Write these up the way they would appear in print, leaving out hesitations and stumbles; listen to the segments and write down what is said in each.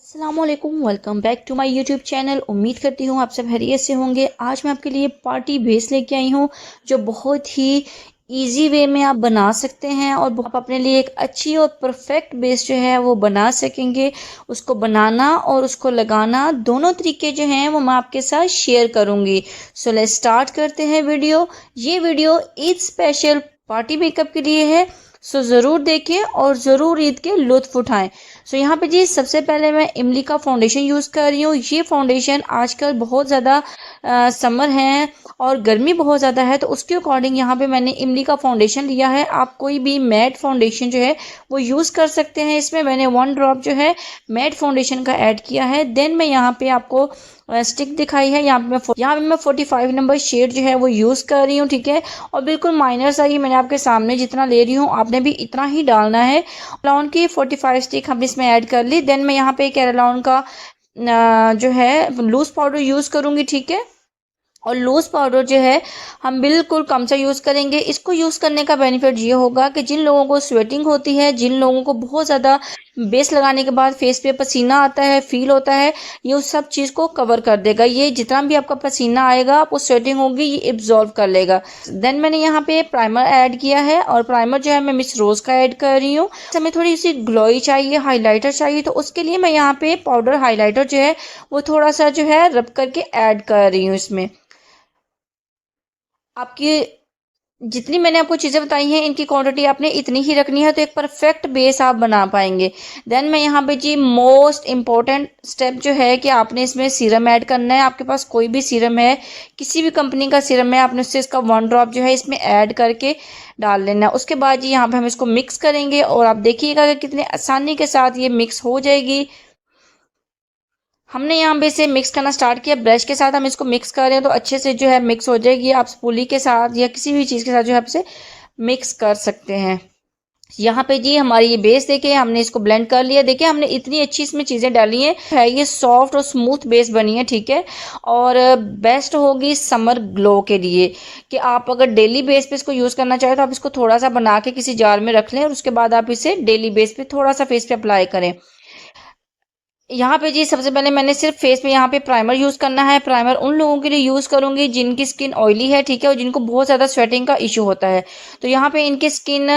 अस्सलामुअलैकुम, welcome back to my YouTube channel. उम्मीद करती हूँ आप सब खैरियत से होंगे। आज मैं आपके लिए पार्टी बेस लेके आई हूँ जो बहुत ही इजी वे में आप बना सकते हैं और आप अपने लिए एक अच्छी और परफेक्ट बेस जो है वो बना सकेंगे। उसको बनाना और उसको लगाना दोनों तरीके जो हैं वो मैं आपके साथ शेयर करूँगी। सो लेट्स स्टार्ट करते हैं वीडियो। ये video Eid special party makeup के लिए है। सो ज़रूर देखें और ज़रूर ईद के लुत्फ़ उठाएं। सो यहाँ पे जी सबसे पहले मैं इमली का फाउंडेशन यूज़ कर रही हूँ। ये फाउंडेशन आजकल बहुत ज़्यादा समर है और गर्मी बहुत ज़्यादा है, तो उसके अकॉर्डिंग यहाँ पे मैंने इमली का फाउंडेशन लिया है। आप कोई भी मैट फाउंडेशन जो है वो यूज़ कर सकते हैं। इसमें मैंने 1 ड्रॉप जो है मैट फाउंडेशन का ऐड किया है। देन मैं यहाँ पे आपको स्टिक दिखाई है। यहाँ पे मैं 45 नंबर शेड जो है वो यूज़ कर रही हूँ, ठीक है। और बिल्कुल माइनर सा ही मैंने आपके सामने जितना ले रही हूँ आपने भी इतना ही डालना है। कैरेलाउन की 45 स्टिक हमने इसमें ऐड कर ली। देन मैं यहाँ पे कैरेलाउन का जो है लूज़ पाउडर यूज़ करूँगी, ठीक है। और लूज़ पाउडर जो है हम बिल्कुल कम सा यूज़ करेंगे। इसको यूज़ करने का बेनिफिट ये होगा कि जिन लोगों को स्वेटिंग होती है, जिन लोगों को बहुत ज़्यादा बेस लगाने के बाद फेस पे पसीना आता है, फील होता है, ये उस सब चीज़ को कवर कर देगा। ये जितना भी आपका पसीना आएगा, आपको स्वेटिंग होगी, ये एब्जॉर्व कर लेगा। देन मैंने यहाँ पे प्राइमर ऐड किया है और प्राइमर जो है मैं मिस रोज़ का ऐड कर रही हूँ। हमें थोड़ी सी ग्लोई चाहिए, हाईलाइटर चाहिए, तो उसके लिए मैं यहाँ पे पाउडर हाईलाइटर जो है वो थोड़ा सा जो है रब करके ऐड कर रही हूँ इसमें। आपकी जितनी मैंने आपको चीज़ें बताई हैं इनकी क्वांटिटी आपने इतनी ही रखनी है, तो एक परफेक्ट बेस आप बना पाएंगे। देन मैं यहाँ पे जी मोस्ट इम्पॉर्टेंट स्टेप जो है कि आपने इसमें सीरम ऐड करना है। आपके पास कोई भी सीरम है, किसी भी कंपनी का सीरम है, आपने उससे इसका 1 ड्रॉप जो है इसमें ऐड करके डाल लेना है। उसके बाद जी यहाँ पे हम इसको मिक्स करेंगे और आप देखिएगा कि कितने आसानी के साथ ये मिक्स हो जाएगी। हमने यहाँ पे इसे मिक्स करना स्टार्ट किया, ब्रश के साथ हम इसको मिक्स कर रहे हैं तो अच्छे से जो है मिक्स हो जाएगी। आप स्पूली के साथ या किसी भी चीज़ के साथ जो है आप इसे मिक्स कर सकते हैं। यहाँ पे जी हमारी ये बेस देखिए हमने इसको ब्लेंड कर लिया। देखिए हमने इतनी अच्छी इसमें चीज़ें डाली है ये सॉफ्ट और स्मूथ बेस बनी है, ठीक है। और बेस्ट होगी समर ग्लो के लिए कि आप अगर डेली बेस पे इसको यूज़ करना चाहें तो आप इसको थोड़ा सा बना के किसी जार में रख लें और उसके बाद आप इसे डेली बेस पे थोड़ा सा फेस पे अप्लाई करें। यहाँ पे जी सबसे पहले मैंने सिर्फ फेस पे यहाँ पे प्राइमर यूज़ करना है। प्राइमर उन लोगों के लिए यूज़ करूँगी जिनकी स्किन ऑयली है, ठीक है, और जिनको बहुत ज़्यादा स्वेटिंग का इशू होता है। तो यहाँ पे इनकी स्किन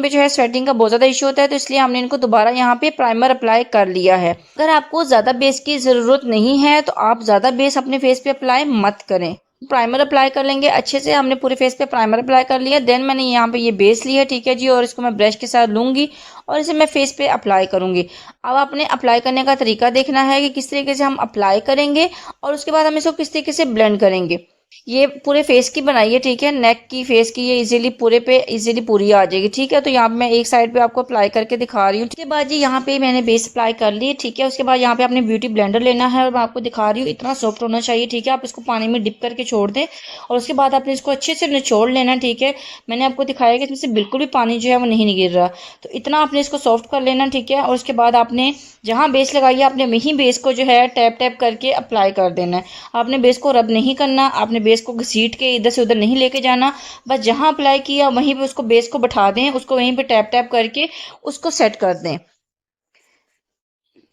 पे जो है स्वेटिंग का बहुत ज़्यादा इशू होता है, तो इसलिए हमने इनको दोबारा यहाँ पे प्राइमर अप्लाई कर लिया है। अगर आपको ज़्यादा बेस की ज़रूरत नहीं है तो आप ज़्यादा बेस अपने फेस पे अप्लाई मत करें। प्राइमर अप्लाई कर लेंगे अच्छे से। हमने पूरे फेस पे प्राइमर अप्लाई कर लिया। देन मैंने यहाँ पे ये बेस लिया, ठीक है जी, और इसको मैं ब्रश के साथ लूँगी और इसे मैं फेस पे अप्लाई करूँगी। अब आपने अप्लाई करने का तरीका देखना है कि किस तरीके से हम अप्लाई करेंगे और उसके बाद हम इसको किस तरीके से ब्लेंड करेंगे। ये पूरे फेस की बनाई है, ठीक है, नेक की, फेस की, ये इजीली पूरे पे इजीली पूरी आ जाएगी, ठीक है। तो यहाँ पे मैं एक साइड पे आपको अप्लाई करके दिखा रही हूँ। उसके बाद जी यहाँ पे मैंने बेस अप्लाई कर ली, ठीक है। उसके बाद यहाँ पे आपने ब्यूटी ब्लेंडर लेना है और मैं आपको दिखा रही हूँ इतना सॉफ्ट होना चाहिए, ठीक है। आप इसको पानी में डिप करके छोड़ दें और उसके बाद आपने इसको अच्छे से निचोड़ लेना, ठीक है। मैंने आपको दिखाया कि इसमें से बिल्कुल भी पानी जो है वो नहीं गिर रहा, तो इतना आपने इसको सॉफ्ट कर लेना, ठीक है। और उसके बाद आपने जहाँ बेस लगाई है आपने वहीं बेस को जो है टैप टैप करके अप्लाई कर देना है। आपने बेस को रब नहीं करना, आपने बेस को घसीट के इधर से उधर नहीं लेके जाना। बस जहाँ अप्लाई किया वहीं पे उसको बेस को बैठा दें, उसको वहीं पे टैप टैप करके उसको सेट कर दें।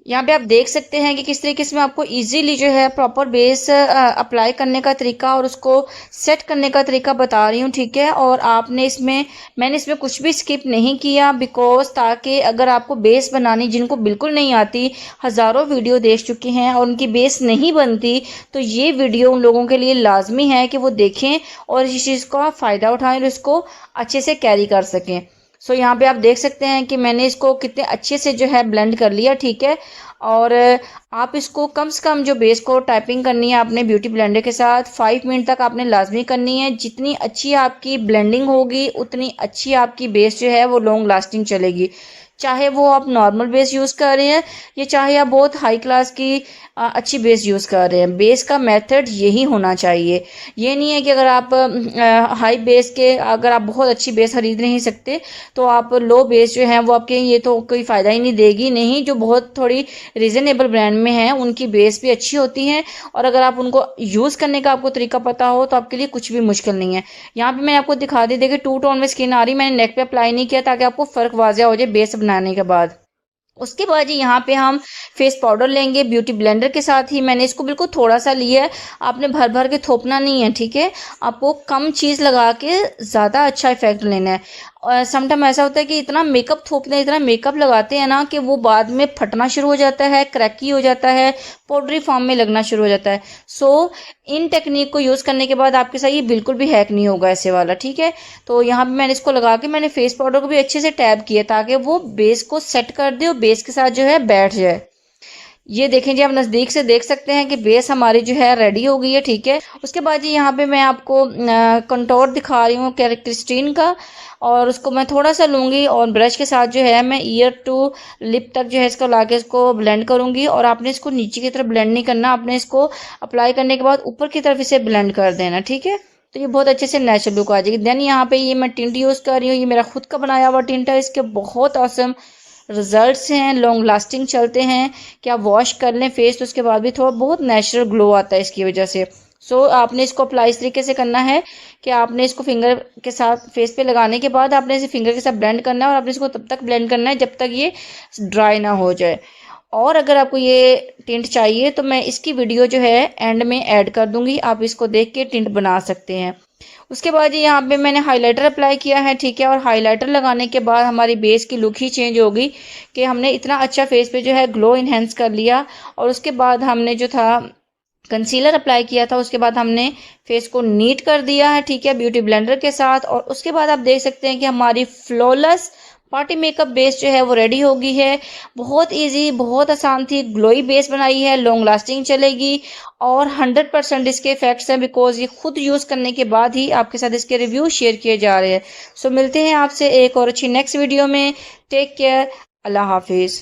यहाँ पे आप देख सकते हैं कि किस तरीके से मैं आपको इजीली जो है प्रॉपर बेस अप्लाई करने का तरीका और उसको सेट करने का तरीका बता रही हूँ, ठीक है। और मैंने इसमें कुछ भी स्किप नहीं किया बिकॉज ताकि अगर आपको बेस बनानी जिनको बिल्कुल नहीं आती, हज़ारों वीडियो देख चुके हैं और उनकी बेस नहीं बनती, तो ये वीडियो उन लोगों के लिए लाजमी है कि वो देखें और इस चीज़ का फ़ायदा उठाएं और इसको अच्छे से कैरी कर सकें। सो यहाँ पे आप देख सकते हैं कि मैंने इसको कितने अच्छे से जो है ब्लेंड कर लिया, ठीक है। और आप इसको कम से कम जो बेस को टाइपिंग करनी है आपने ब्यूटी ब्लेंडर के साथ 5 मिनट तक आपने लाजमी करनी है। जितनी अच्छी आपकी ब्लेंडिंग होगी उतनी अच्छी आपकी बेस जो है वो लॉन्ग लास्टिंग चलेगी। चाहे वो आप नॉर्मल बेस यूज़ कर रहे हैं या चाहे आप बहुत हाई क्लास की अच्छी बेस यूज़ कर रहे हैं, बेस का मेथड यही होना चाहिए। ये नहीं है कि अगर आप हाई बेस के अगर आप बहुत अच्छी बेस खरीद नहीं सकते तो आप लो बेस जो है वो आपके ये तो कोई फ़ायदा ही नहीं देगी। नहीं, जो बहुत थोड़ी रीज़नेबल ब्रांड में है उनकी बेस भी अच्छी होती हैं और अगर आप उनको यूज़ करने का आपको तरीका पता हो तो आपके लिए कुछ भी मुश्किल नहीं है। यहाँ पे मैंने आपको दिखा दी, देखिए 2 टोन में स्किन आ रही, मैंने नेक पे अप्लाई नहीं किया ताकि आपको फ़र्क वाज़ह हो जाए बेस बनाने के बाद। उसके बाद जी यहाँ पे हम फेस पाउडर लेंगे ब्यूटी ब्लेंडर के साथ ही। मैंने इसको बिल्कुल थोड़ा सा लिया है, आपने भर भर के थोपना नहीं है, ठीक है। आपको कम चीज़ लगा के ज़्यादा अच्छा इफेक्ट लेना है। और समटाइम ऐसा होता है कि इतना मेकअप थोपते हैं, इतना मेकअप लगाते हैं ना कि वो बाद में फटना शुरू हो जाता है, क्रैकी हो जाता है, पाउडरी फॉर्म में लगना शुरू हो जाता है। सो इन टेक्निक को यूज़ करने के बाद आपके साथ ये बिल्कुल भी हैक नहीं होगा ऐसे वाला, ठीक है। तो यहाँ पे मैंने इसको लगा के मैंने फेस पाउडर को भी अच्छे से टैप किया ताकि वो बेस को सेट कर दे और बेस के साथ जो है बैठ जाए। ये देखें जी, आप नज़दीक से देख सकते हैं कि बेस हमारी जो है रेडी हो गई है, ठीक है। उसके बाद जी यहाँ पे मैं आपको कंटोर दिखा रही हूँ क्रिस्टीन का, और उसको मैं थोड़ा सा लूँगी और ब्रश के साथ जो है मैं ईयर टू लिप तक जो है इसको ला के इसको ब्लेंड करूँगी। और आपने इसको नीचे की तरफ ब्लेंड नहीं करना, आपने इसको अप्लाई करने के बाद ऊपर की तरफ इसे ब्लेंड कर देना, ठीक है। तो ये बहुत अच्छे से नेचुरल लुक आ जाएगी। देन यहाँ पे ये मैं टिंट यूज़ कर रही हूँ, ये मेरा खुद का बनाया हुआ टिंट है। इसके बहुत औसम रिजल्ट्स हैं, लॉन्ग लास्टिंग चलते हैं कि आप वॉश कर लें फेस तो उसके बाद भी थोड़ा बहुत नेचुरल ग्लो आता है इसकी वजह से। सो आपने इसको अप्लाई इस तरीके से करना है कि आपने इसको फिंगर के साथ फेस पे लगाने के बाद आपने इसे फिंगर के साथ ब्लेंड करना है, और आपने इसको तब तक ब्लेंड करना है जब तक ये ड्राई ना हो जाए। और अगर आपको ये टिंट चाहिए तो मैं इसकी वीडियो जो है एंड में ऐड कर दूंगी, आप इसको देख के टिंट बना सकते हैं। उसके बाद यहाँ पे मैंने हाइलाइटर अप्लाई किया है, ठीक है। और हाइलाइटर लगाने के बाद हमारी बेस की लुक ही चेंज होगी कि हमने इतना अच्छा फेस पे जो है ग्लो इन्हेंस कर लिया। और उसके बाद हमने जो था कंसीलर अप्लाई किया था, उसके बाद हमने फेस को नीट कर दिया है, ठीक है, ब्यूटी ब्लेंडर के साथ। और उसके बाद आप देख सकते हैं कि हमारी फ्लॉलेस पार्टी मेकअप बेस जो है वो रेडी हो गई है। बहुत इजी, बहुत आसान थी, ग्लोई बेस बनाई है, लॉन्ग लास्टिंग चलेगी और 100% इसके इफेक्ट्स हैं बिकॉज ये खुद यूज़ करने के बाद ही आपके साथ इसके रिव्यू शेयर किए जा रहे हैं। सो मिलते हैं आपसे एक और अच्छी नेक्स्ट वीडियो में। टेक केयर, अल्लाह हाफिज़।